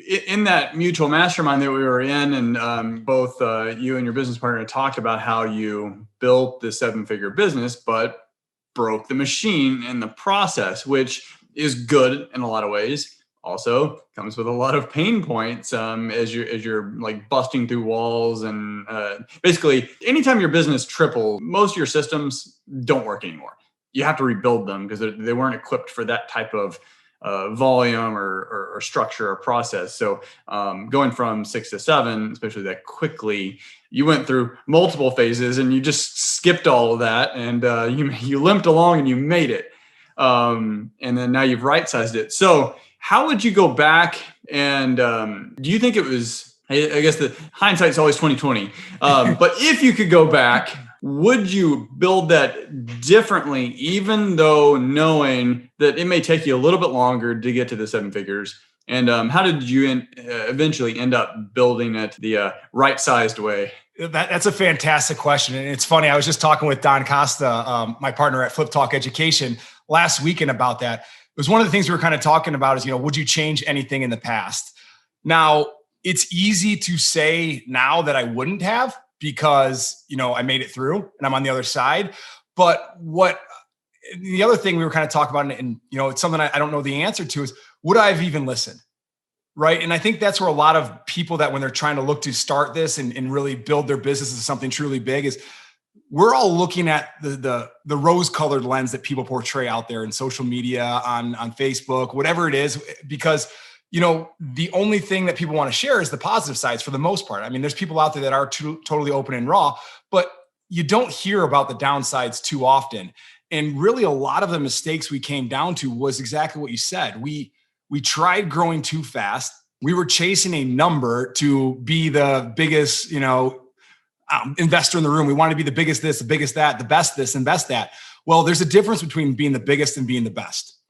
in that mutual mastermind that we were in, and both you and your business partner talked about how you built the 7-figure business, but broke the machine in the process, which is good in a lot of ways. Also comes with a lot of pain points as you're like busting through walls, and basically anytime your business triple, most of your systems don't work anymore. You have to rebuild them because they weren't equipped for that type of volume or structure or process. So going from 6 to 7, especially that quickly, you went through multiple phases and you just skipped all of that, and you limped along and you made it. And then now you've right-sized it. So how would you go back and do you think it was, I guess the hindsight's always 2020, but if you could go back, would you build that differently, even though knowing that it may take you a little bit longer to get to the 7 figures? And how did you eventually end up building it the right-sized way? That's a fantastic question. And it's funny, I was just talking with Don Costa, my partner at Flip Talk Education, last weekend about that. It was one of the things we were kind of talking about is, would you change anything in the past? Now, it's easy to say now that I wouldn't have, because, I made it through and I'm on the other side. But the other thing we were kind of talking about, and it's something I don't know the answer to, is would I have even listened? Right. And I think that's where a lot of people that when they're trying to look to start this and really build their business into something truly big, is we're all looking at the rose-colored lens that people portray out there in social media, on Facebook, whatever it is, because the only thing that people want to share is the positive sides for the most part. I mean, there's people out there that are totally open and raw, but you don't hear about the downsides too often. And really a lot of the mistakes we came down to was exactly what you said. We tried growing too fast. We were chasing a number to be the biggest, investor in the room. We wanted to be the biggest this, the biggest that, the best this and best that. Well, there's a difference between being the biggest and being the best.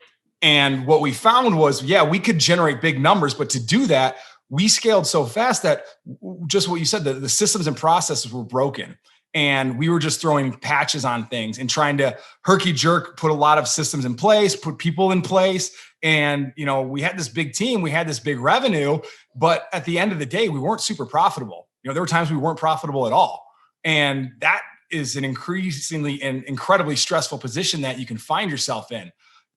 And what we found was, we could generate big numbers, but to do that, we scaled so fast that just what you said, the systems and processes were broken. And we were just throwing patches on things and trying to herky jerk, put a lot of systems in place, put people in place. And, we had this big team, we had this big revenue, but at the end of the day, we weren't super profitable. There were times we weren't profitable at all. And that is an increasingly and incredibly stressful position that you can find yourself in.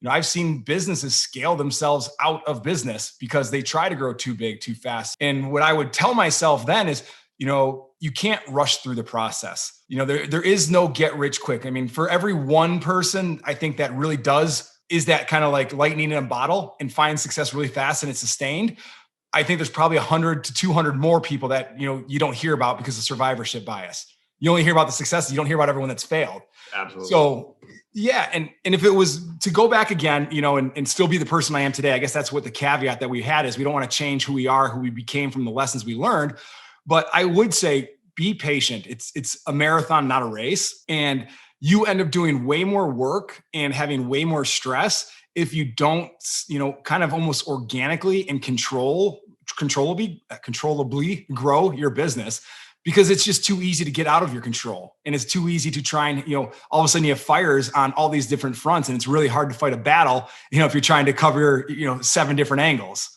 I've seen businesses scale themselves out of business because they try to grow too big, too fast. And what I would tell myself then is, you can't rush through the process. There is no get rich quick. I mean, for every one person, I think that really is that kind of like lightning in a bottle and finds success really fast and it's sustained. I think there's probably 100 to 200 more people that, you don't hear about because of survivorship bias. You only hear about the successes. You don't hear about everyone that's failed. Absolutely. So yeah. And if it was to go back again, and still be the person I am today, I guess that's what the caveat that we had is we don't want to change who we are, who we became from the lessons we learned. But I would say, be patient. It's a marathon, not a race. And you end up doing way more work and having way more stress if you don't, kind of almost organically and controllably grow your business, because it's just too easy to get out of your control. And it's too easy to try and, all of a sudden you have fires on all these different fronts, and it's really hard to fight a battle, if you're trying to cover, 7 different angles.